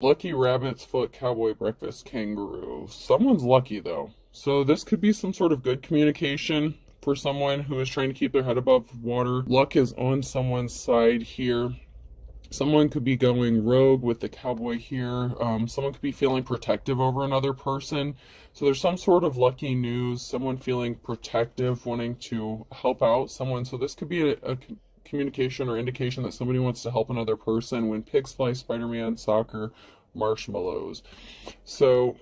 Lucky rabbit's foot, cowboy breakfast, kangaroo. Someone's lucky though. So this could be some sort of good communication for someone who is trying to keep their head above water. Luck is on someone's side here. Someone could be going rogue with the cowboy here. Someone could be feeling protective over another person. So there's some sort of lucky news, someone feeling protective, wanting to help out someone. So this could be a communication or indication that somebody wants to help another person. When pigs fly, Spider-Man, soccer, marshmallows. So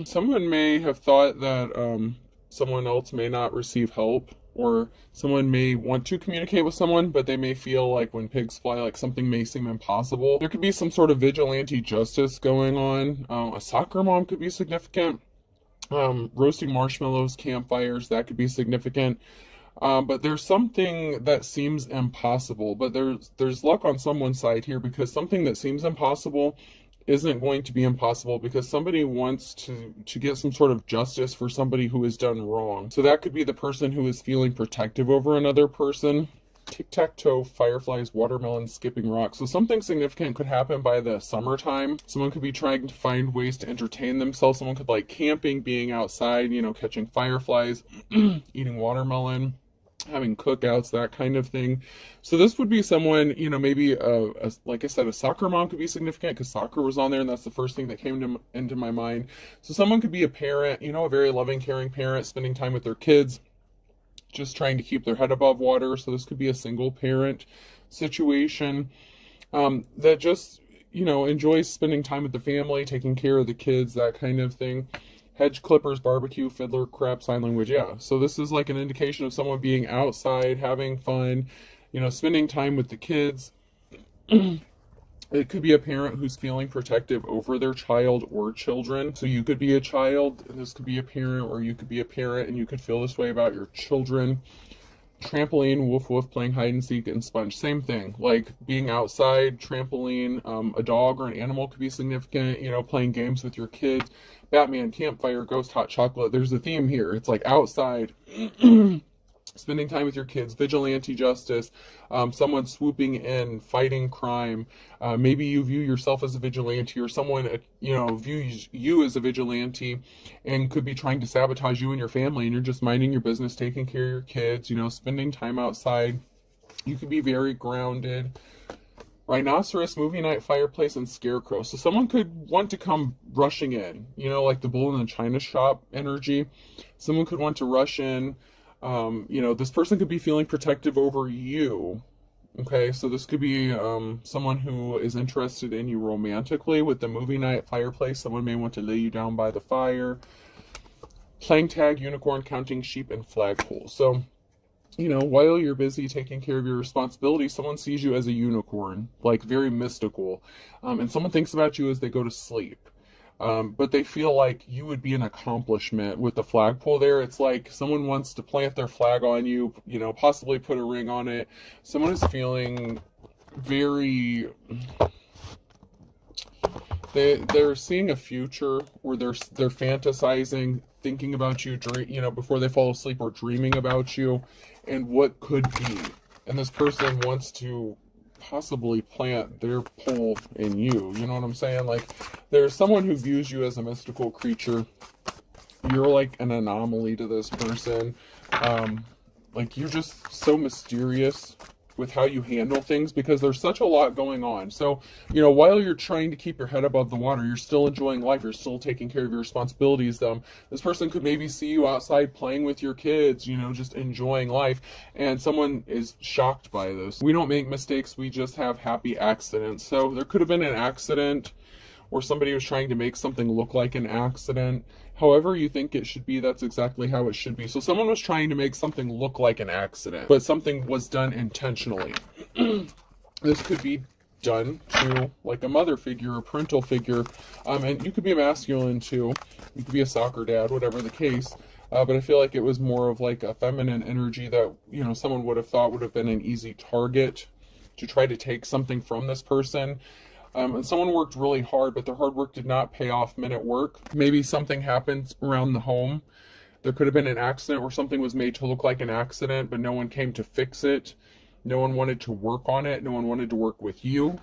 someone may have thought that someone else may not receive help, or someone may want to communicate with someone, but they may feel like when pigs fly, like something may seem impossible. There could be some sort of vigilante justice going on. A soccer mom could be significant. Roasting marshmallows, campfires, that could be significant. But there's something that seems impossible, but there's luck on someone's side here, because something that seems impossible isn't going to be impossible, because somebody wants to get some sort of justice for somebody who has done wrong. So that could be the person who is feeling protective over another person. Tic-tac-toe, fireflies, watermelon, skipping rocks. So something significant could happen by the summertime. Someone could be trying to find ways to entertain themselves. Someone could like camping, being outside, catching fireflies, eating watermelon, having cookouts, that kind of thing. So this would be someone, maybe like I said, a soccer mom could be significant, because soccer was on there and that's the first thing that came into my mind. So someone could be a parent, a very loving, caring parent, spending time with their kids, just trying to keep their head above water. So this could be a single parent situation that just, enjoys spending time with the family, taking care of the kids, that kind of thing. Hedge clippers, barbecue, fiddler, crap, sign language. Yeah. So this is like an indication of someone being outside, having fun, spending time with the kids. It could be a parent who's feeling protective over their child or children. So you could be a child, and this could be a parent, or you could be a parent and you could feel this way about your children. Trampoline, woof woof, playing hide and seek, and sponge. Same thing, like being outside, trampoline. A dog or an animal could be significant, playing games with your kids. Batman, campfire, ghost, hot chocolate. There's a theme here. It's like outside, spending time with your kids, vigilante justice, someone swooping in, fighting crime. Maybe you view yourself as a vigilante, or someone, views you as a vigilante and could be trying to sabotage you and your family, and you're just minding your business, taking care of your kids, spending time outside. You could be very grounded. Rhinoceros, movie night, fireplace, and scarecrow. So someone could want to come rushing in, like the bull in the china shop energy. Someone could want to rush in. This person could be feeling protective over you. Okay, so this could be someone who is interested in you romantically. With the movie night, fireplace, someone may want to lay you down by the fire. Playing tag, unicorn, counting sheep, and flagpole. So, while you're busy taking care of your responsibilities, someone sees you as a unicorn, like very mystical. And someone thinks about you as they go to sleep. But they feel like you would be an accomplishment with the flagpole there. It's like someone wants to plant their flag on you, possibly put a ring on it. Someone is feeling very... They're seeing a future, or they're fantasizing, thinking about you, before they fall asleep, or dreaming about you and what could be. And this person wants to possibly plant their pole in you. You know what I'm saying? Like, there's someone who views you as a mystical creature. You're like an anomaly to this person. Like, you're just so mysterious with how you handle things, because there's such a lot going on. So, while you're trying to keep your head above the water, you're still enjoying life, you're still taking care of your responsibilities. This person could maybe see you outside playing with your kids, just enjoying life, and someone is shocked by this. We don't make mistakes, we just have happy accidents. So there could have been an accident, or somebody was trying to make something look like an accident. However you think it should be, that's exactly how it should be. So someone was trying to make something look like an accident, but something was done intentionally. This could be done to like a mother figure, a parental figure, and you could be a masculine too. You could be a soccer dad, whatever the case. But I feel like it was more of like a feminine energy that, someone would have thought would have been an easy target to try to take something from this person. And someone worked really hard, but their hard work did not pay off men at work. Maybe something happened around the home. There could have been an accident where something was made to look like an accident, but no one came to fix it. No one wanted to work on it. No one wanted to work with you.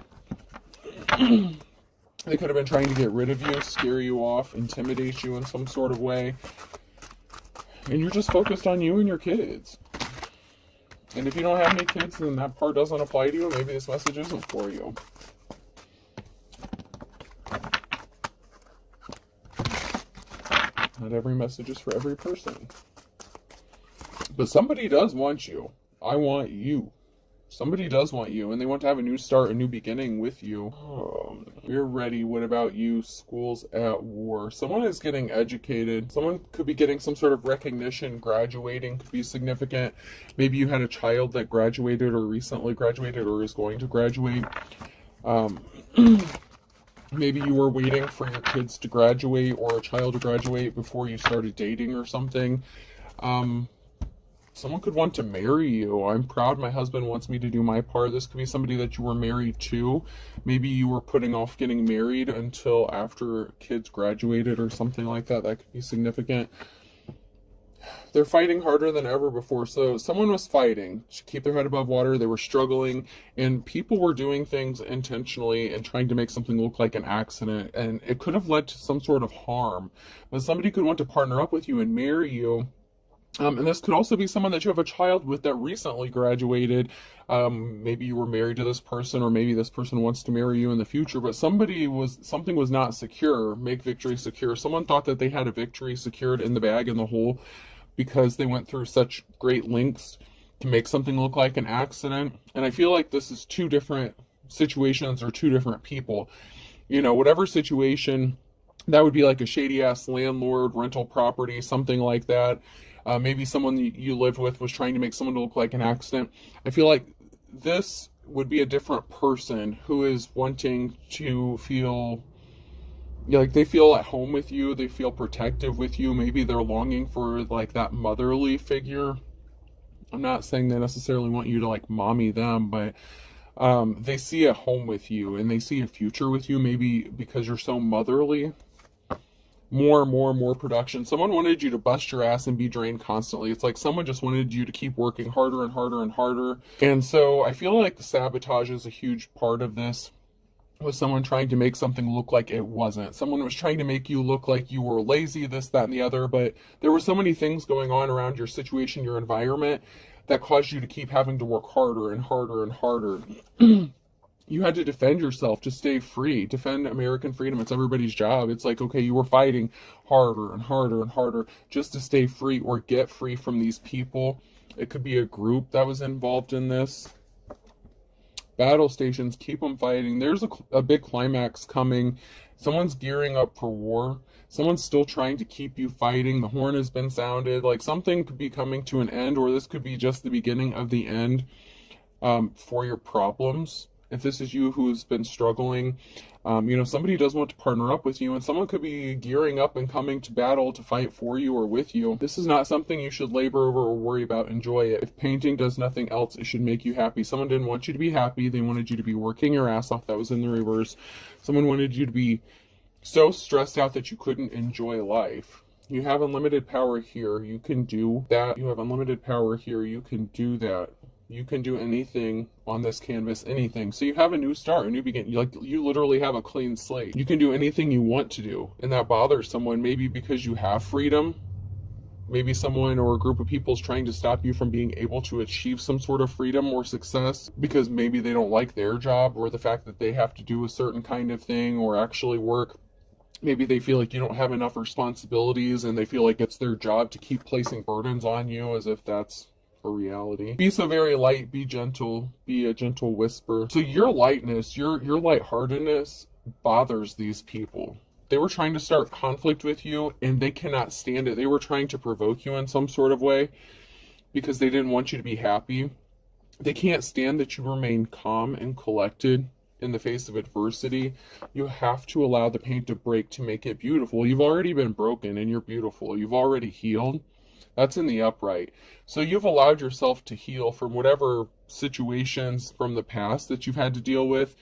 They could have been trying to get rid of you, scare you off, intimidate you in some sort of way. And you're just focused on you and your kids. And if you don't have any kids, then that part doesn't apply to you. Maybe this message isn't for you. Not every message is for every person. But somebody does want you. I want you. Somebody does want you, and they want to have a new start, a new beginning with you. You're ready. What about you? School's at war. Someone is getting educated. Someone could be getting some sort of recognition. Graduating could be significant. Maybe you had a child that graduated or recently graduated or is going to graduate. Maybe you were waiting for your kids to graduate or a child to graduate before you started dating or something. Someone could want to marry you. I'm proud my husband wants me to do my part. This could be somebody that you were married to. Maybe you were putting off getting married until after kids graduated or something like that. That could be significant. They're fighting harder than ever before. So someone was fighting to keep their head above water. They were struggling, and people were doing things intentionally and trying to make something look like an accident. And it could have led to some sort of harm. But somebody could want to partner up with you and marry you. And this could also be someone that you have a child with that recently graduated. Maybe you were married to this person, or maybe this person wants to marry you in the future, but something was not secure. Make victory secure. Someone thought that they had a victory secured in the bag, in the hole, because they went through such great lengths to make something look like an accident. And I feel like this is two different situations or two different people. You know, whatever situation, that would be like a shady ass landlord, rental property, something like that. Maybe someone you lived with was trying to make someone look like an accident. I feel like this would be a different person who is wanting to feel like they feel at home with you. They feel protective with you. Maybe they're longing for like that motherly figure. I'm not saying they necessarily want you to like mommy them, but they see a home with you and they see a future with you. Maybe because you're so motherly. More production. Someone wanted you to bust your ass and be drained constantly. It's like someone just wanted you to keep working harder and harder and harder. And so I feel like the sabotage is a huge part of this, with someone trying to make something look like it wasn't. Someone was trying to make you look like you were lazy, this, that, and the other, but there were so many things going on around your situation, your environment, that caused you to keep having to work harder and harder and harder. You had to defend yourself to stay free, defend American freedom. It's everybody's job. It's like, okay, you were fighting harder and harder and harder just to stay free or get free from these people. It could be a group that was involved in this. Battle stations, keep them fighting. There's a big climax coming. Someone's gearing up for war. Someone's still trying to keep you fighting. The horn has been sounded. Like something could be coming to an end, or this could be just the beginning of the end for your problems. If this is you who's been struggling, somebody does want to partner up with you, and someone could be gearing up and coming to battle to fight for you or with you. This is not something you should labor over or worry about. Enjoy it. If painting does nothing else, it should make you happy. Someone didn't want you to be happy. They wanted you to be working your ass off. That was in the reverse. Someone wanted you to be so stressed out that you couldn't enjoy life. You have unlimited power here. You can do that. You have unlimited power here. You can do that. You can do anything on this canvas, anything. So you have a new start, a new beginning. You literally have a clean slate. You can do anything you want to do. And that bothers someone, maybe because you have freedom. Maybe someone or a group of people is trying to stop you from being able to achieve some sort of freedom or success because maybe they don't like their job, or the fact that they have to do a certain kind of thing or actually work. Maybe they feel like you don't have enough responsibilities and they feel like it's their job to keep placing burdens on you as if that's a reality. Be so very light, be gentle, be a gentle whisper. So your lightness, your lightheartedness bothers these people. They were trying to start conflict with you and they cannot stand it. They were trying to provoke you in some sort of way because they didn't want you to be happy. They can't stand that you remain calm and collected in the face of adversity. You have to allow the paint to break to make it beautiful. You've already been broken and you're beautiful. You've already healed. That's in the upright. So you've allowed yourself to heal from whatever situations from the past that you've had to deal with.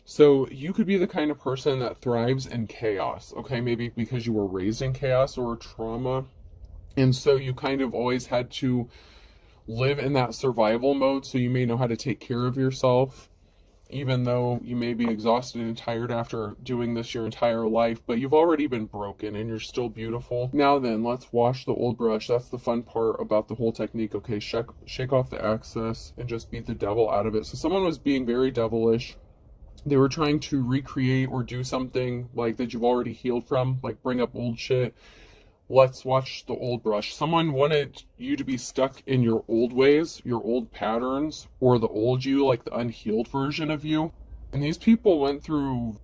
So you could be the kind of person that thrives in chaos. Okay, maybe because you were raised in chaos or trauma. And so you kind of always had to live in that survival mode. So you may know how to take care of yourself. even though you may be exhausted and tired after doing this your entire life, but you've already been broken and you're still beautiful. Now then, let's wash the old brush. That's the fun part about the whole technique. Okay, shake off the excess and just beat the devil out of it. So someone was being very devilish. They were trying to recreate or do something like that you've already healed from, like bring up old shit. Let's watch the old brush. Someone wanted you to be stuck in your old ways, your old patterns, or the old you, like the unhealed version of you. And these people went through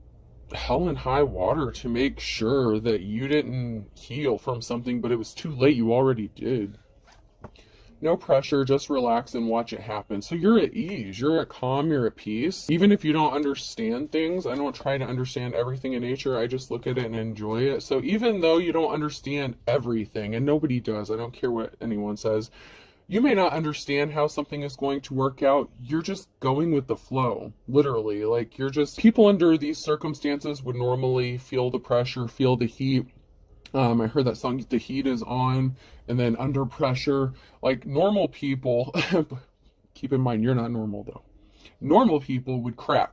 hell and high water to make sure that you didn't heal from something, but it was too late. You already did. No pressure, just relax and watch it happen. So you're at ease, you're at calm, you're at peace. Even if you don't understand things, I don't try to understand everything in nature, I just look at it and enjoy it. So even though you don't understand everything, and nobody does, I don't care what anyone says, you may not understand how something is going to work out. You're just going with the flow, literally. Like, you're just, people under these circumstances would normally feel the pressure, feel the heat. I heard that song, The Heat Is On, and then Under Pressure. Like, normal people, keep in mind, you're not normal though. Normal people would crack,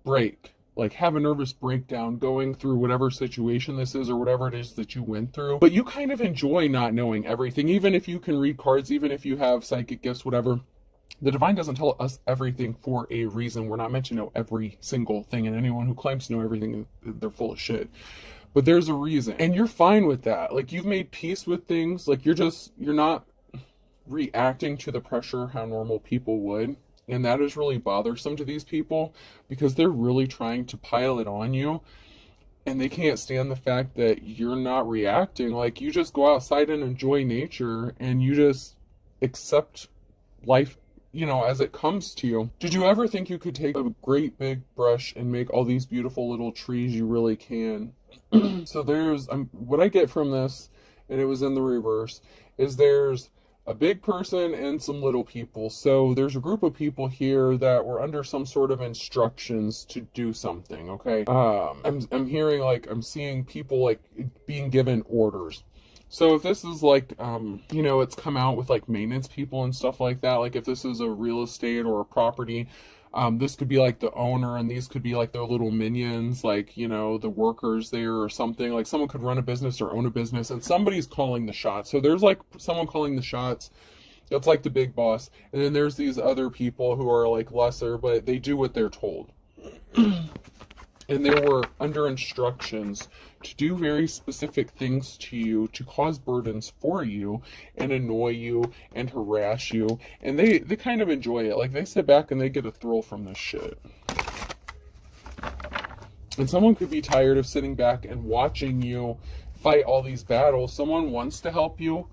break, like have a nervous breakdown going through whatever situation this is or whatever it is that you went through. But you kind of enjoy not knowing everything, even if you can read cards, even if you have psychic gifts, whatever. The divine doesn't tell us everything for a reason. We're not meant to know every single thing, and anyone who claims to know everything, they're full of shit. But there's a reason, and you're fine with that. Like, you've made peace with things. Like, you're not reacting to the pressure how normal people would. And that is really bothersome to these people because they're really trying to pile it on you, and they can't stand the fact that you're not reacting. Like, you just go outside and enjoy nature, and you just accept life, you know, as it comes to you. Did you ever think you could take a great big brush and make all these beautiful little trees? You really can. So there's, what I get from this, and it was in the reverse, is there's a big person and some little people. So there's a group of people here that were under some sort of instructions to do something, okay? I'm hearing, like, I'm seeing people, like, being given orders. So if this is like, you know, it's come out with like maintenance people and stuff like that, like if this is a real estate or a property, this could be like the owner, and these could be like their little minions, like, you know, the workers there or something. Like, someone could run a business or own a business, and somebody's calling the shots. So there's like someone calling the shots. That's like the big boss. And then there's these other people who are like lesser, but they do what they're told. And they were under instructions to do very specific things to you, to cause burdens for you, and annoy you, and harass you. And they kind of enjoy it. Like, they sit back and they get a thrill from this shit. And someone could be tired of sitting back and watching you fight all these battles. Someone wants to help you,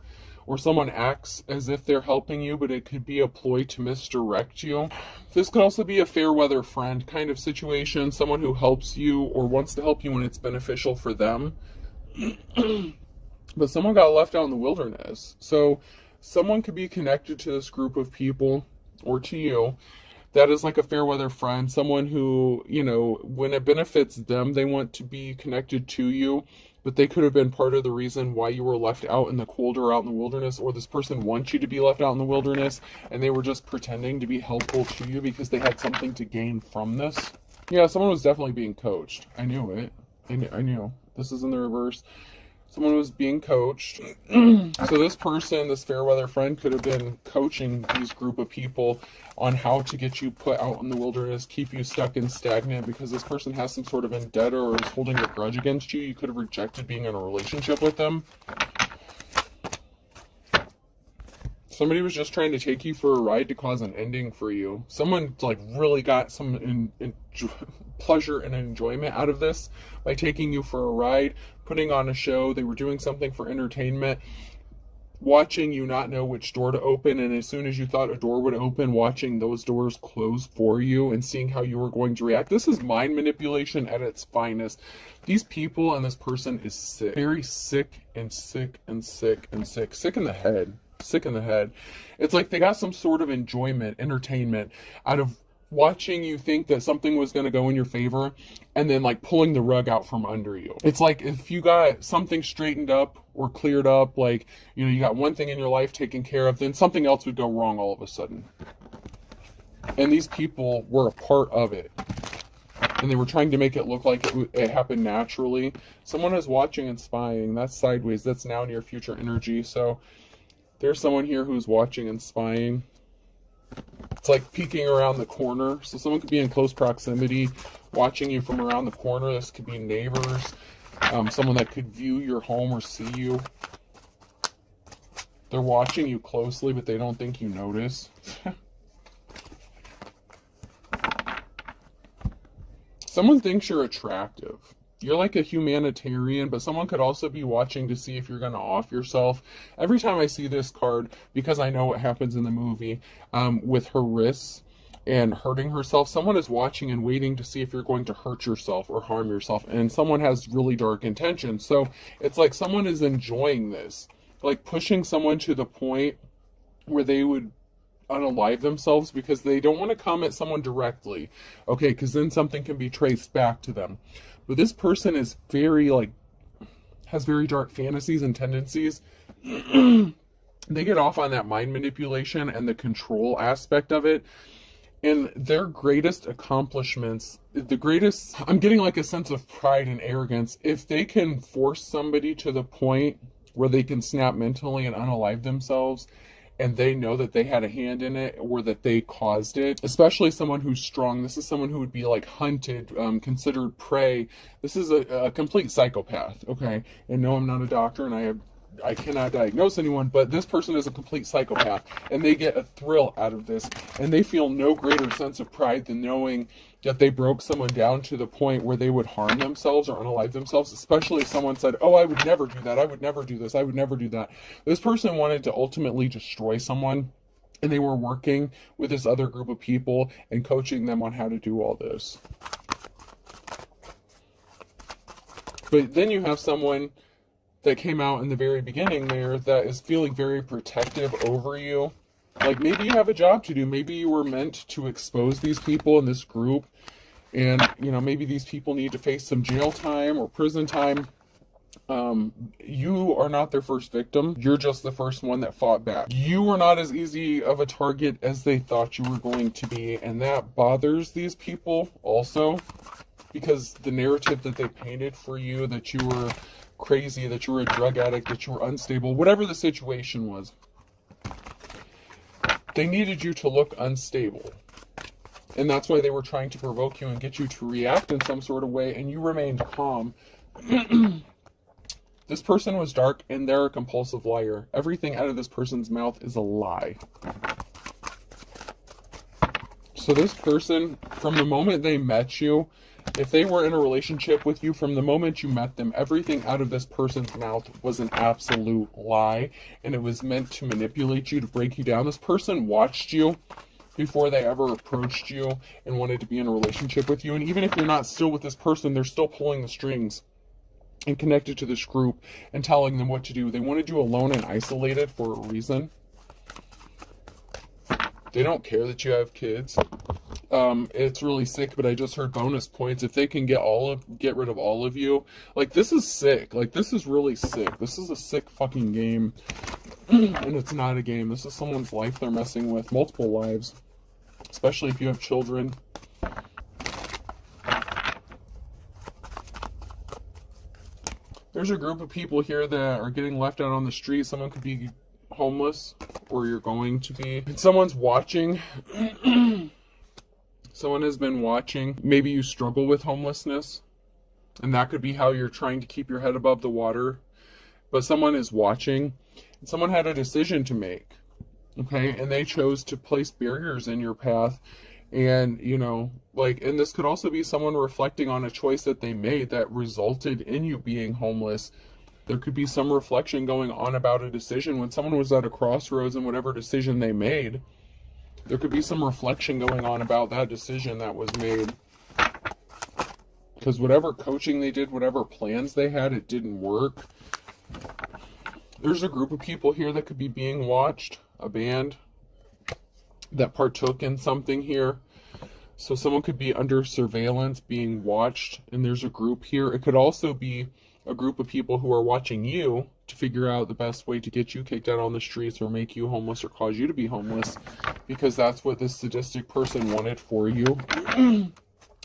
or someone acts as if they're helping you, but it could be a ploy to misdirect you. This could also be a fair weather friend kind of situation, someone who helps you or wants to help you when it's beneficial for them. But someone got left out in the wilderness. So someone could be connected to this group of people, or to you, that is like a fair weather friend, someone who, you know, when it benefits them, they want to be connected to you. But they could have been part of the reason why you were left out in the cold or out in the wilderness, or this person wants you to be left out in the wilderness, and they were just pretending to be helpful to you because they had something to gain from this. Yeah, someone was definitely being coached. I knew it. I knew. This is in the reverse. Someone was being coached. So this person, this fair weather friend, could have been coaching these group of people on how to get you put out in the wilderness, keep you stuck and stagnant, because this person has some sort of vendetta or is holding a grudge against you. You could have rejected being in a relationship with them. Somebody was just trying to take you for a ride to cause an ending for you. Someone like really got some pleasure and enjoyment out of this by taking you for a ride, putting on a show. They were doing something for entertainment, watching you not know which door to open, and as soon as you thought a door would open, watching those doors close for you and seeing how you were going to react. This is mind manipulation at its finest. These people and this person is sick. Very sick and sick and sick and sick. Sick in the head. Sick in the head. It's like they got some sort of enjoyment, entertainment out of watching you think that something was going to go in your favor, and then like pulling the rug out from under you. It's like if you got something straightened up or cleared up, like, you know, you got one thing in your life taken care of, then something else would go wrong all of a sudden. And these people were a part of it. And they were trying to make it look like it happened naturally. Someone is watching and spying. That's sideways. That's now near future energy. So there's someone here who's watching and spying. It's like peeking around the corner. So someone could be in close proximity, watching you from around the corner. This could be neighbors, someone that could view your home or see you. They're watching you closely, but they don't think you notice. Someone thinks you're attractive. You're like a humanitarian, but someone could also be watching to see if you're going to off yourself. Every time I see this card, because I know what happens in the movie with her wrists and hurting herself, someone is watching and waiting to see if you're going to hurt yourself or harm yourself. And someone has really dark intentions. So it's like someone is enjoying this, like pushing someone to the point where they would unalive themselves because they don't want to come at someone directly, okay, because then something can be traced back to them. But this person is very, like, has very dark fantasies and tendencies. They get off on that mind manipulation and the control aspect of it. And their greatest accomplishments, I'm getting like a sense of pride and arrogance. If they can force somebody to the point where they can snap mentally and unalive themselves, and they know that they had a hand in it or that they caused it, especially someone who's strong. This is someone who would be like hunted, considered prey. This is a complete psychopath, okay? And no, I'm not a doctor, and I cannot diagnose anyone, but this person is a complete psychopath, and they get a thrill out of this, and they feel no greater sense of pride than knowing that they broke someone down to the point where they would harm themselves or unalive themselves, especially if someone said, oh, I would never do that, I would never do this, I would never do that. This person wanted to ultimately destroy someone, and they were working with this other group of people and coaching them on how to do all this. But then you have someone that came out in the very beginning there that is feeling very protective over you. Like maybe you have a job to do. Maybe you were meant to expose these people in this group. And, you know, maybe these people need to face some jail time or prison time. You are not their first victim. You're just the first one that fought back. You were not as easy of a target as they thought you were going to be. And that bothers these people also, because the narrative that they painted for you, that you were crazy, that you were a drug addict, that you were unstable, whatever the situation was, they needed you to look unstable. And that's why they were trying to provoke you and get you to react in some sort of way, and you remained calm. This person was dark, and they're a compulsive liar. Everything out of this person's mouth is a lie. So this person, from the moment they met you, if they were in a relationship with you, from the moment you met them, everything out of this person's mouth was an absolute lie, and it was meant to manipulate you, to break you down. This person watched you before they ever approached you and wanted to be in a relationship with you. And even if you're not still with this person, they're still pulling the strings and connected to this group and telling them what to do. They wanted you alone and isolated for a reason. They don't care that you have kids. It's really sick, but I just heard bonus points. If they can get rid of all of you, like, this is sick. Like, this is really sick. This is a sick fucking game. And it's not a game. This is someone's life they're messing with. Multiple lives. Especially if you have children. There's a group of people here that are getting left out on the street. Someone could be homeless, or you're going to be. And someone's watching. Someone has been watching. Maybe you struggle with homelessness, and that could be how you're trying to keep your head above the water. But someone is watching, and someone had a decision to make, okay? And they chose to place barriers in your path. And, you know, like, and this could also be someone reflecting on a choice that they made that resulted in you being homeless. There could be some reflection going on about a decision when someone was at a crossroads in whatever decision they made. There could be some reflection going on about that decision that was made. Because whatever coaching they did, whatever plans they had, it didn't work. There's a group of people here that could be being watched, a band that partook in something here. So someone could be under surveillance, being watched, and there's a group here. It could also be a group of people who are watching you to figure out the best way to get you kicked out on the streets or make you homeless or cause you to be homeless, because that's what this sadistic person wanted for you.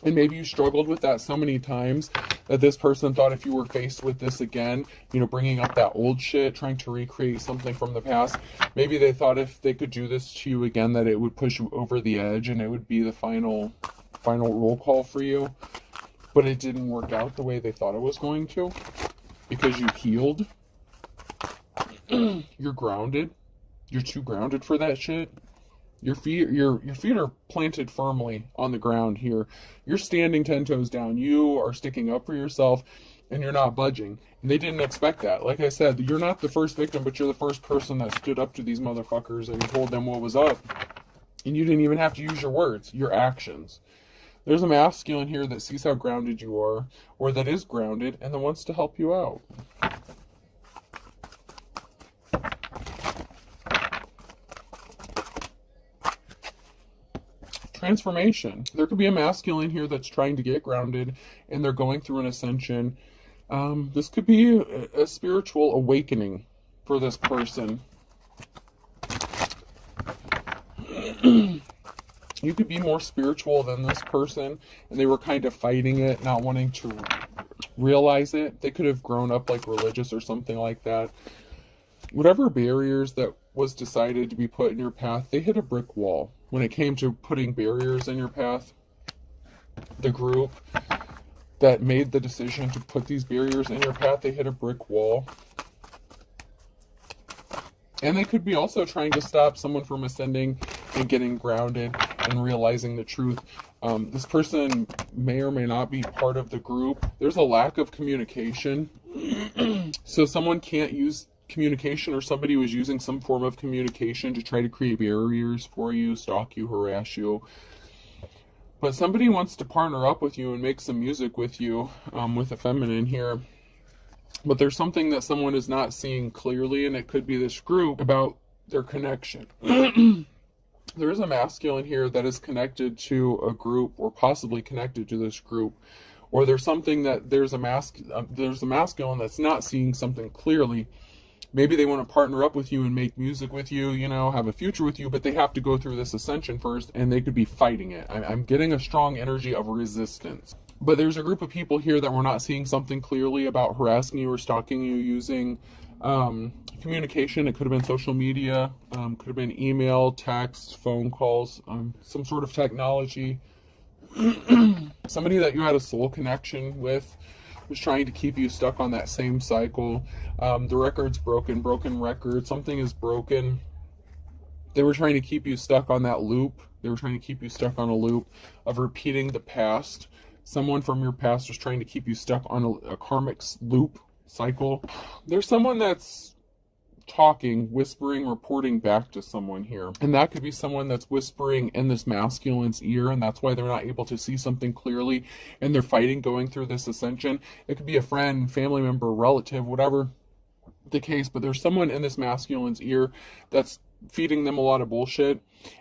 And maybe you struggled with that so many times that this person thought if you were faced with this again, you know, bringing up that old shit, trying to recreate something from the past, maybe they thought if they could do this to you again that it would push you over the edge and it would be the final roll call for you. But it didn't work out the way they thought it was going to, because you healed. You're grounded. You're too grounded for that shit. Your feet are planted firmly on the ground here. You're standing 10 toes down. You are sticking up for yourself, and you're not budging. And they didn't expect that. Like I said, you're not the first victim, but you're the first person that stood up to these motherfuckers and told them what was up. And you didn't even have to use your words, your actions. There's a masculine here that sees how grounded you are, or that is grounded, and that wants to help you out. Transformation. There could be a masculine here that's trying to get grounded and they're going through an ascension. This could be a spiritual awakening for this person. You could be more spiritual than this person and they were kind of fighting it, not wanting to realize it. They could have grown up like religious or something like that. Whatever barriers that was decided to be put in your path, they hit a brick wall. When it came to putting barriers in your path, the group that made the decision to put these barriers in your path, they hit a brick wall. And they could be also trying to stop someone from ascending and getting grounded and realizing the truth. This person may or may not be part of the group. There's a lack of communication. So someone can't use communication, or somebody was using some form of communication to try to create barriers for you, stalk you, harass you. But somebody wants to partner up with you and make some music with you, with a feminine here. But there's something that someone is not seeing clearly, and it could be this group, about their connection. There is a masculine here that is connected to a group, or possibly connected to this group. Or there's something that there's a masculine that's not seeing something clearly. Maybe they want to partner up with you and make music with you, you know, have a future with you, but they have to go through this ascension first, and they could be fighting it. I'm getting a strong energy of resistance. But there's a group of people here that we're not seeing something clearly about harassing you or stalking you using communication. It could have been social media, could have been email, text, phone calls, some sort of technology. Somebody that you had a soul connection with was trying to keep you stuck on that same cycle. The record's broken record, something is broken. They were trying to keep you stuck on that loop. They were trying to keep you stuck on a loop of repeating the past. Someone from your past was trying to keep you stuck on a karmic loop cycle. There's someone that's talking, whispering, reporting back to someone here. And that could be someone that's whispering in this masculine's ear, and that's why they're not able to see something clearly, and they're fighting going through this ascension. It could be a friend, family member, relative, whatever the case, but there's someone in this masculine's ear that's feeding them a lot of bullshit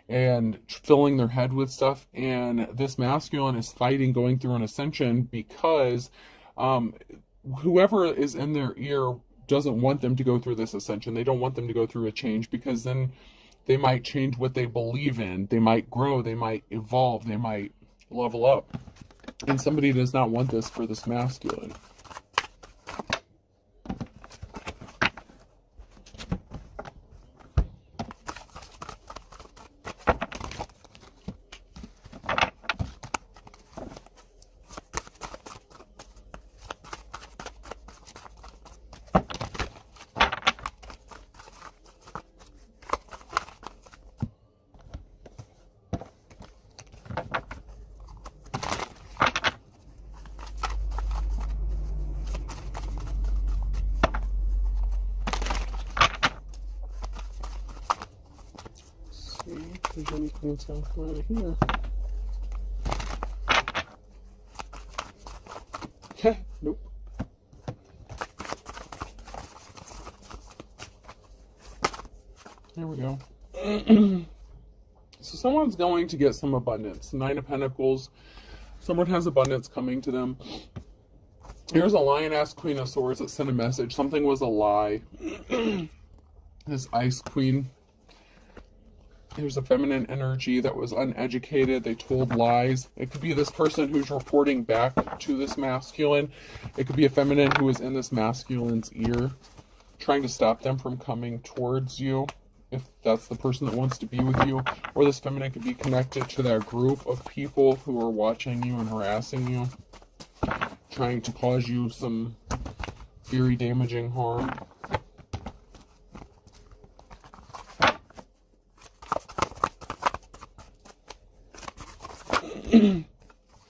and filling their head with stuff, and this masculine is fighting going through an ascension because whoever is in their ear doesn't want them to go through this ascension. They don't want them to go through a change, because then they might change what they believe in. They might grow, they might evolve, they might level up. And somebody does not want this for this masculine. If there's anything that's going to come out of here. Nope. There we go. So someone's going to get some abundance. 9 of Pentacles. Someone has abundance coming to them. Here's a Lioness Queen of Swords that sent a message. Something was a lie. This Ice Queen. Here's a feminine energy that was uneducated. They told lies. It could be this person who's reporting back to this masculine. It could be a feminine who is in this masculine's ear, trying to stop them from coming towards you, if that's the person that wants to be with you. Or this feminine could be connected to that group of people who are watching you and harassing you, trying to cause you some very damaging harm.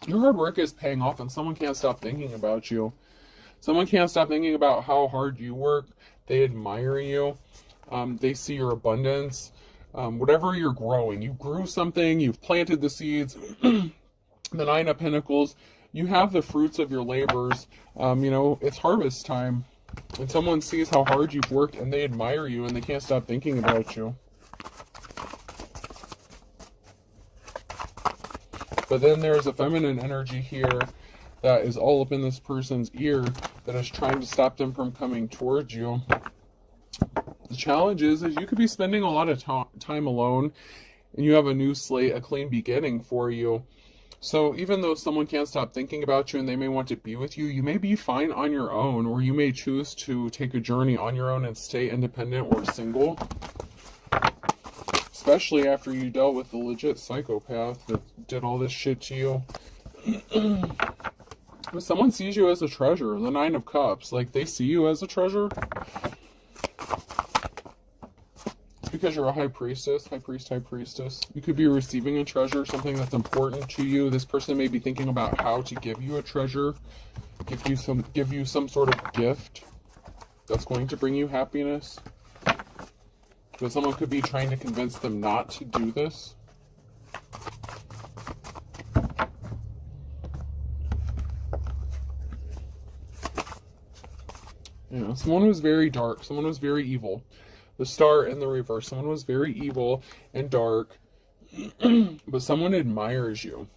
Your hard work is paying off, and someone can't stop thinking about you. Someone can't stop thinking about how hard you work. They admire you. They see your abundance. Whatever you're growing, you grew something, you've planted the seeds. The Nine of Pentacles, you have the fruits of your labors. It's harvest time, and someone sees how hard you've worked, and they admire you, and they can't stop thinking about you. But then there's a feminine energy here that is all up in this person's ear that is trying to stop them from coming towards you. The challenge is you could be spending a lot of time alone, and you have a new slate, a clean beginning for you. So even though someone can't stop thinking about you and they may want to be with you, you may be fine on your own, or you may choose to take a journey on your own and stay independent or single. Especially after you dealt with the legit psychopath that did all this shit to you. But someone sees you as a treasure. The Nine of Cups. Like, they see you as a treasure. It's because you're a high priestess. High priest, high priestess. You could be receiving a treasure, something that's important to you. This person may be thinking about how to give you a treasure. Give you some sort of gift that's going to bring you happiness. But someone could be trying to convince them not to do this. Someone was very dark. Someone was very evil. The Star in the reverse. Someone was very evil and dark. But someone admires you.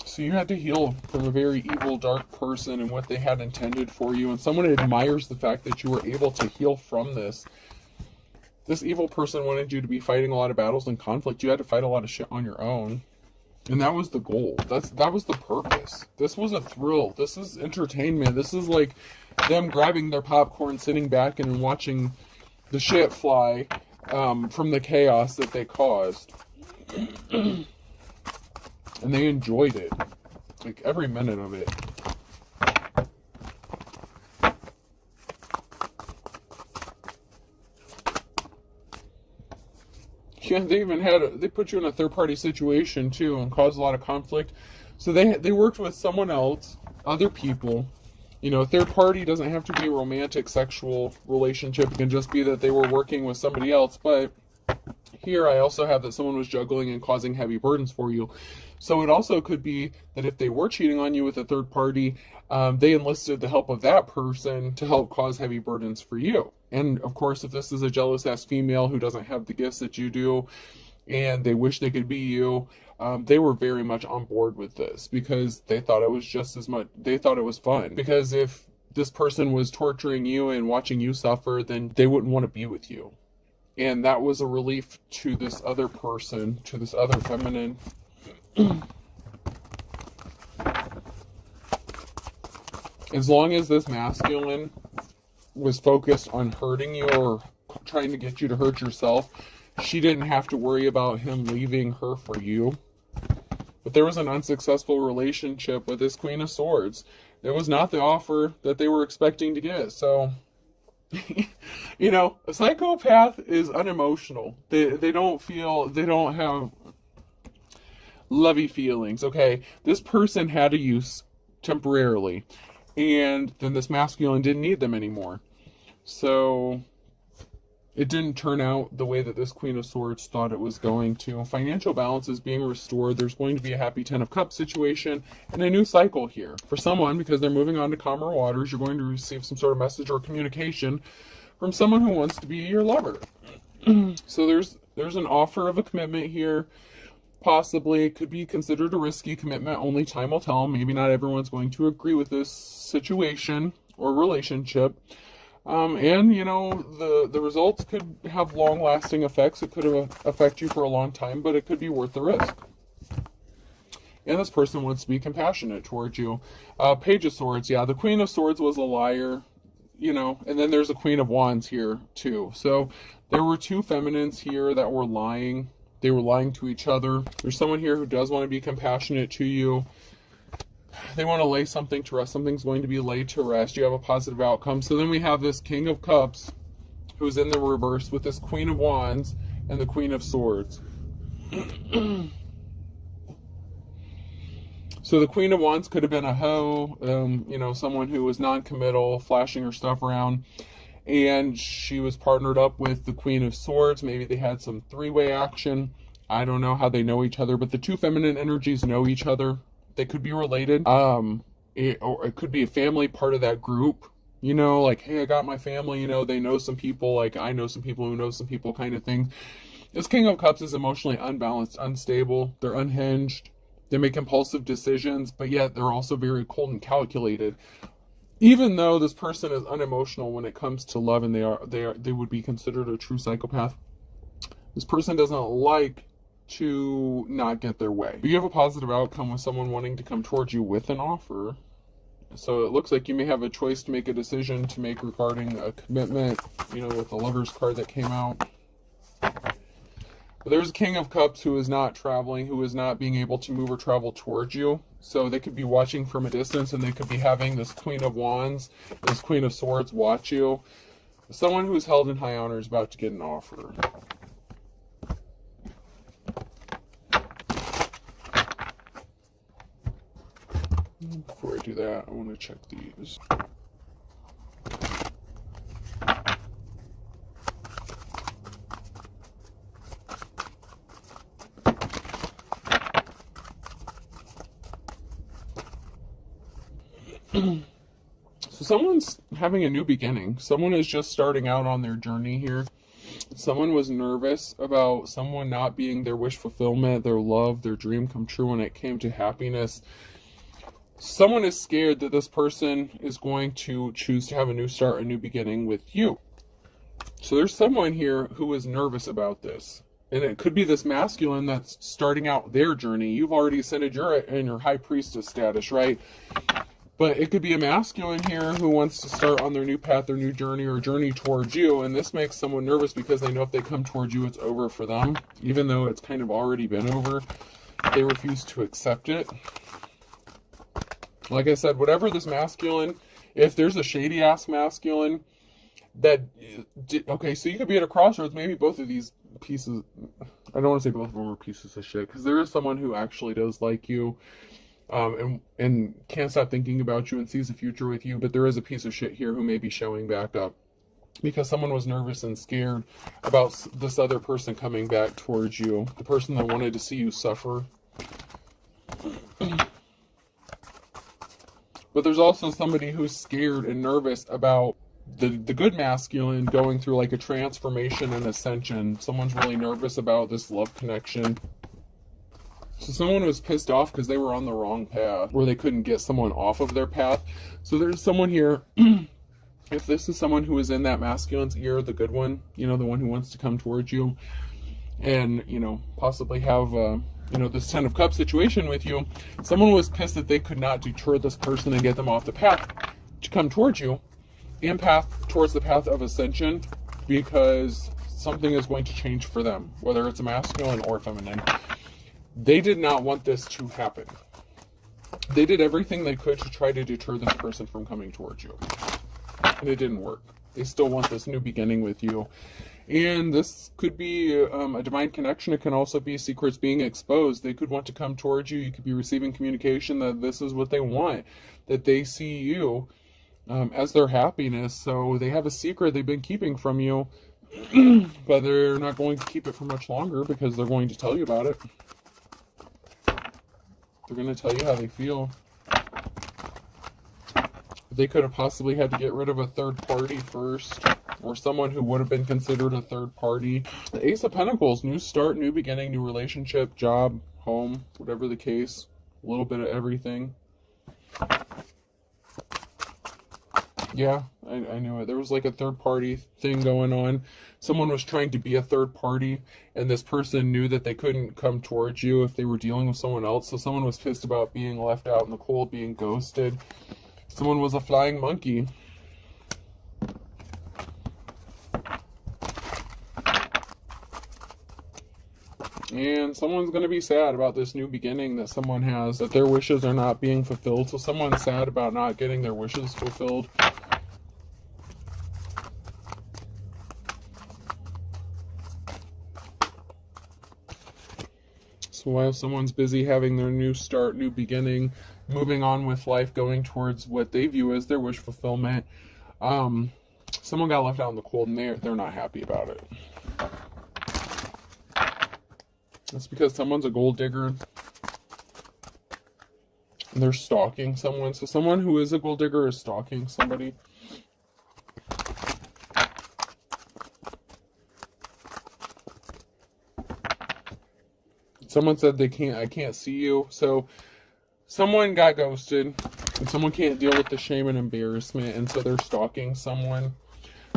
So you had to heal from a very evil, dark person and what they had intended for you. And someone admires the fact that you were able to heal from this. This evil person wanted you to be fighting a lot of battles and conflict. You had to fight a lot of shit on your own. And that was the goal. That was the purpose. This was a thrill. This is entertainment. This is like them grabbing their popcorn, sitting back and watching the shit fly from the chaos that they caused. And they enjoyed it. Like, every minute of it. Yeah, they put you in a third-party situation, too, and caused a lot of conflict. So they worked with someone else, other people. Third party doesn't have to be a romantic, sexual relationship. It can just be that they were working with somebody else. But here I also have that someone was juggling and causing heavy burdens for you. So it also could be that if they were cheating on you with a third party, they enlisted the help of that person to help cause heavy burdens for you. And of course, if this is a jealous-ass female who doesn't have the gifts that you do, and they wish they could be you, they were very much on board with this because they thought it was just as much, they thought it was fun. Because if this person was torturing you and watching you suffer, then they wouldn't want to be with you. And that was a relief to this other person, to this other feminine. As long as this masculine was focused on hurting you or trying to get you to hurt yourself, she didn't have to worry about him leaving her for you. But there was an unsuccessful relationship with this Queen of Swords. It was not the offer that they were expecting to get. So, a psychopath is unemotional. They don't have lovey feelings. Okay, this person had a use temporarily, and then this masculine didn't need them anymore. So it didn't turn out the way that this Queen of Swords thought it was going to. Financial balance is being restored. There's going to be a happy Ten of Cups situation and a new cycle here. For someone, because they're moving on to calmer waters, you're going to receive some sort of message or communication from someone who wants to be your lover. So there's an offer of a commitment here. Possibly. It could be considered a risky commitment. Only time will tell. Maybe not everyone's going to agree with this situation or relationship. And, you know, the results could have long-lasting effects. It could affect you for a long time, but it could be worth the risk. And this person wants to be compassionate towards you. Page of Swords. Yeah, the Queen of Swords was a liar, you know, and then there's a Queen of Wands here, too. So there were two feminines here that were lying. They were lying to each other. There's someone here who does want to be compassionate to you. They want to lay something to rest. Something's going to be laid to rest. You have a positive outcome. So then we have this King of Cups who's in the reverse with this Queen of Wands and the Queen of Swords. So the Queen of Wands could have been a hoe, you know, someone who was non-committal, flashing her stuff around. And she was partnered up with the Queen of Swords. Maybe they had some three-way action. I don't know how they know each other, but the two feminine energies know each other. They could be related. Or it could be a family part of that group. You know, like, hey, I got my family, you know, they know some people, like I know some people who know some people kind of thing. This King of Cups is emotionally unbalanced, unstable. They're unhinged. They make impulsive decisions, but yet they're also very cold and calculated. Even though this person is unemotional when it comes to love, and they would be considered a true psychopath, this person doesn't like to not get their way. You have a positive outcome with someone wanting to come towards you with an offer. So it looks like you may have a choice to make, a decision to make regarding a commitment, you know, with the Lover's card that came out. But there's a King of Cups who is not traveling, who is not being able to move or travel towards you. So they could be watching from a distance, and they could be having this Queen of Wands, this Queen of Swords watch you. Someone who's held in high honor is about to get an offer. Before I do that, I want to check these. So someone's having a new beginning. Someone is just starting out on their journey here. Someone was nervous about someone not being their wish fulfillment, their love, their dream come true when it came to happiness. Someone is scared that this person is going to choose to have a new start, a new beginning with you. So there's someone here who is nervous about this. And it could be this masculine that's starting out their journey. You've already ascended, you're in your high priestess status, right? But it could be a masculine here who wants to start on their new path, their new journey, or journey towards you. And this makes someone nervous because they know if they come towards you, it's over for them. Even though it's kind of already been over, they refuse to accept it. Like I said, whatever this masculine, if there's a shady-ass masculine that... Okay, so you could be at a crossroads. Maybe both of these pieces... I don't want to say both of them are pieces of shit, because there is someone who actually does like you. And can't stop thinking about you and sees a future with you, but there is a piece of shit here who may be showing back up because someone was nervous and scared about this other person coming back towards you, the person that wanted to see you suffer. But there's also somebody who's scared and nervous about the good masculine going through like a transformation and ascension. Someone's really nervous about this love connection. So someone was pissed off because they were on the wrong path, or they couldn't get someone off of their path. So there's someone here, if this is someone who is in that masculine's ear, the good one, you know, the one who wants to come towards you and, you know, possibly have, you know, this Ten of Cups situation with you. Someone was pissed that they could not deter this person and get them off the path to come towards you and path towards the path of ascension, because something is going to change for them, whether it's a masculine or feminine. They did not want this to happen. They did everything they could to try to deter this person from coming towards you. And it didn't work. They still want this new beginning with you. And this could be a divine connection. It can also be secrets being exposed. They could want to come towards you. You could be receiving communication that this is what they want. That they see you as their happiness. So they have a secret they've been keeping from you. But they're not going to keep it for much longer because they're going to tell you about it. They're going to tell you how they feel. They could have possibly had to get rid of a third party first. or someone who would have been considered a third party. The Ace of Pentacles, new start, new beginning, new relationship, job, home, whatever the case, a little bit of everything. Yeah, I knew it. There was like a third party thing going on. Someone was trying to be a third party, and this person knew that they couldn't come towards you if they were dealing with someone else. So someone was pissed about being left out in the cold, being ghosted. Someone was a flying monkey. And someone's going to be sad about this new beginning that someone has, that their wishes are not being fulfilled. So someone's sad about not getting their wishes fulfilled. So while someone's busy having their new start, new beginning, moving on with life, going towards what they view as their wish fulfillment, someone got left out in the cold, and they're not happy about it. That's because someone's a gold digger and they're stalking someone. So someone who is a gold digger is stalking somebody. Someone said I can't see you. So someone got ghosted and someone can't deal with the shame and embarrassment, and so they're stalking someone.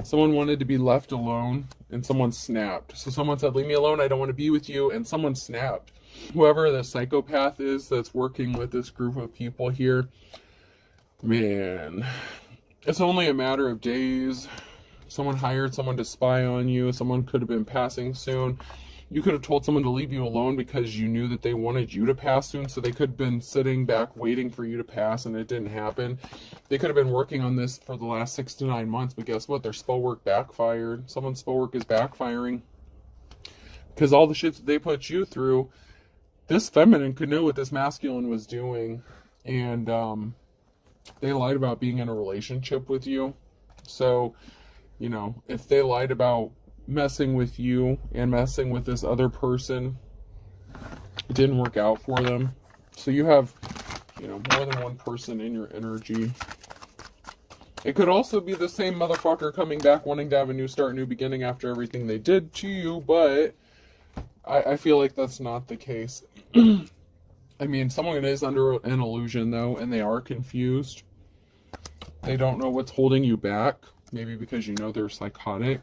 Someone wanted to be left alone, and someone snapped. So someone said, leave me alone, I don't want to be with you, and someone snapped. Whoever the psychopath is that's working with this group of people here, man, it's only a matter of days. Someone hired someone to spy on you. Someone could have been passing soon. You could have told someone to leave you alone because you knew that they wanted you to pass soon, so they could have been sitting back waiting for you to pass, and it didn't happen. They could have been working on this for the last 6 to 9 months, but guess what? Their spell work backfired. Someone's spell work is backfiring because all the shit that they put you through, this feminine could know what this masculine was doing, and they lied about being in a relationship with you. So, you know, if they lied about messing with you and messing with this other person, it didn't work out for them. So you have, you know, more than one person in your energy. It could also be the same motherfucker coming back wanting to have a new start, new beginning after everything they did to you, but I feel like that's not the case. I mean, someone is under an illusion though, and they are confused. They don't know what's holding you back, maybe because you know they're psychotic.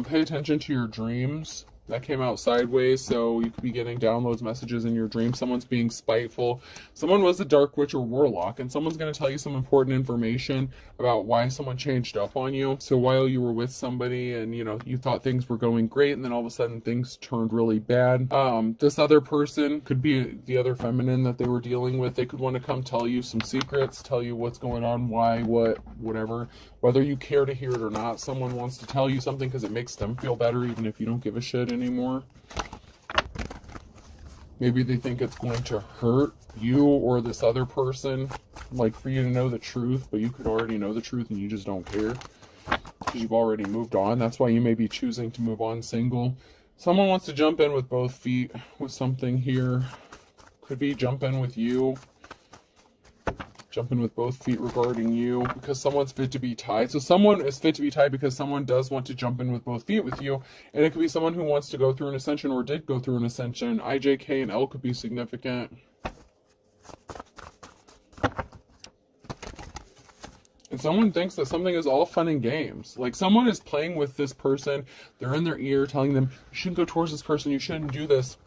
Pay attention to your dreams. That came out sideways, so you could be getting downloads, messages in your dreams. Someone's being spiteful. Someone was a dark witch or warlock, and someone's going to tell you some important information about why someone changed up on you. So while you were with somebody and, you know, you thought things were going great, and then all of a sudden things turned really bad. This other person could be the other feminine that they were dealing with. They could want to come tell you some secrets, tell you what's going on, why, what, whatever. Whether you care to hear it or not, someone wants to tell you something because it makes them feel better, even if you don't give a shit anymore. Maybe they think it's going to hurt you or this other person, like for you to know the truth, but you could already know the truth and you just don't care because you've already moved on. That's why you may be choosing to move on single. Someone wants to jump in with both feet with something here. Could be jump in with you. Jumping with both feet regarding you because someone's fit to be tied. So someone is fit to be tied because someone does want to jump in with both feet with you, and it could be someone who wants to go through an ascension or did go through an ascension. I, J, K, and L could be significant. And someone thinks that something is all fun and games. Like someone is playing with this person. They're in their ear telling them, you shouldn't go towards this person. You shouldn't do this.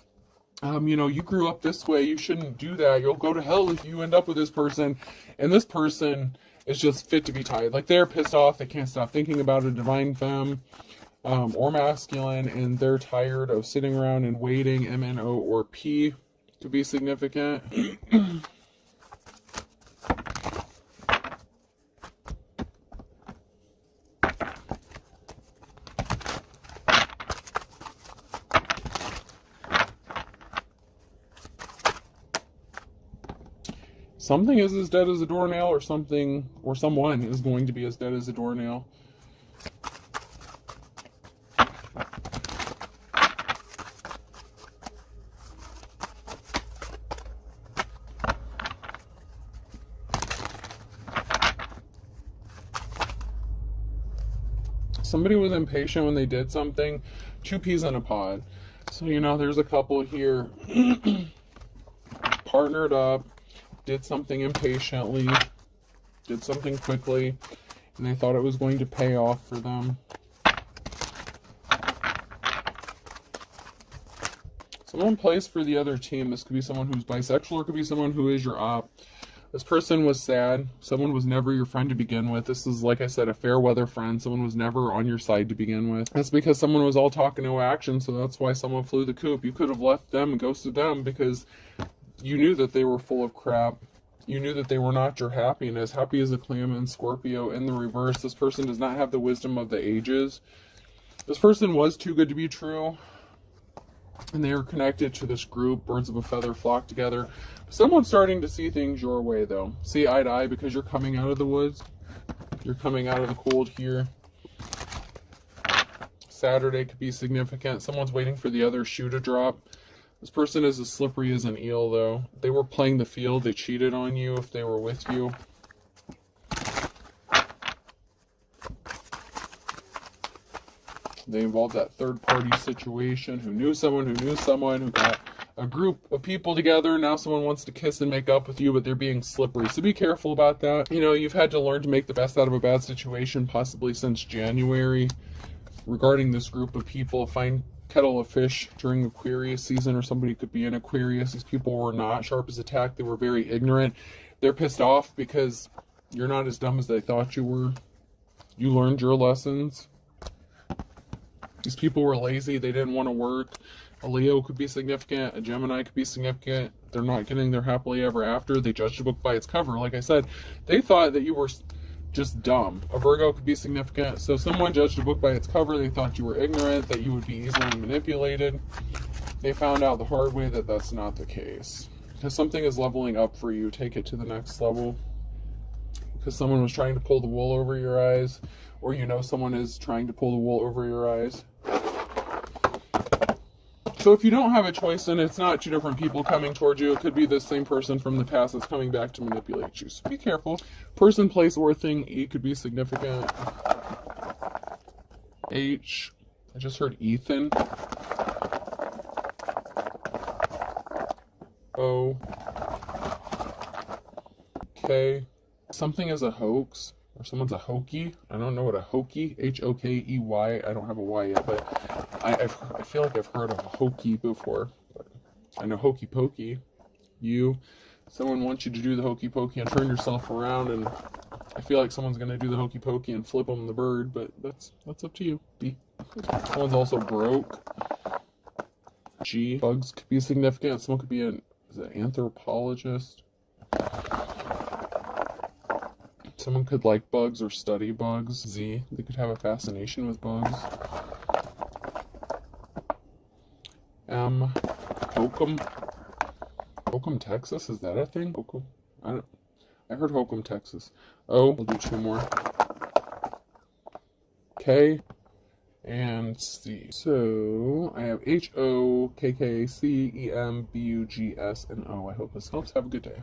You know, you grew up this way, you shouldn't do that, you'll go to hell if you end up with this person. And this person is just fit to be tied. Like they're pissed off, they can't stop thinking about a divine femme or masculine, and they're tired of sitting around and waiting. MNO or P to be significant. Something is as dead as a doornail, or something, or someone is going to be as dead as a doornail. Somebody was impatient when they did something. Two peas in a pod. So, you know, there's a couple here partnered up, did something impatiently, did something quickly, and they thought it was going to pay off for them. Someone plays for the other team. This could be someone who's bisexual, or it could be someone who is your op. This person was sad. Someone was never your friend to begin with. This is, like I said, a fair weather friend. Someone was never on your side to begin with. That's because someone was all talk and no action, so that's why someone flew the coop. You could have left them and ghosted them because you knew that they were full of crap. You knew that they were not your happiness. Happy as a clam in Scorpio. In the reverse, this person does not have the wisdom of the ages. This person was too good to be true. And they are connected to this group. Birds of a feather flock together. Someone's starting to see things your way, though. See eye to eye because you're coming out of the woods. You're coming out of the cold here. Saturday could be significant. Someone's waiting for the other shoe to drop. This person is as slippery as an eel, though. They were playing the field. They cheated on you if they were with you. They involved that third-party situation who knew someone, who got a group of people together. Now someone wants to kiss and make up with you, but they're being slippery. So be careful about that. You know, you've had to learn to make the best out of a bad situation, possibly since January. Regarding this group of people, find kettle of fish during Aquarius season, or somebody could be in Aquarius. These people were not sharp as a tack. They were very ignorant. They're pissed off because you're not as dumb as they thought you were. You learned your lessons. These people were lazy. They didn't want to work. A Leo could be significant. A Gemini could be significant. They're not getting their happily ever after. They judged a book by its cover. Like I said, they thought that you were just dumb. A Virgo could be significant. So someone judged a book by its cover. They thought you were ignorant, that you would be easily manipulated. They found out the hard way that that's not the case. Because something is leveling up for you. Take it to the next level. Because someone was trying to pull the wool over your eyes. Or you know someone is trying to pull the wool over your eyes. So if you don't have a choice, then it's not two different people coming towards you. It could be the same person from the past that's coming back to manipulate you. So be careful. Person, place, or thing. E could be significant. H. I just heard Ethan. O. K. Something is a hoax. Or someone's a hokey. I don't know what a hokey, H-O-K-E-Y. I don't have a Y yet, but I feel like I've heard of a hokey before. But I know hokey pokey. You. Someone wants you to do the hokey pokey and turn yourself around, and I feel like someone's going to do the hokey pokey and flip them the bird, but that's up to you. B. Someone's also broke. G. Bugs could be significant. Someone could be an anthropologist. Someone could like bugs or study bugs. Z. They could have a fascination with bugs. M. Hokum. Hokum, Texas? Is that a thing? Hokum? I heard Hokum, Texas. O. We'll do two more. K. And C. So I have H-O-K-K-C-E-M-B-U-G-S and O. I hope this helps. Have a good day.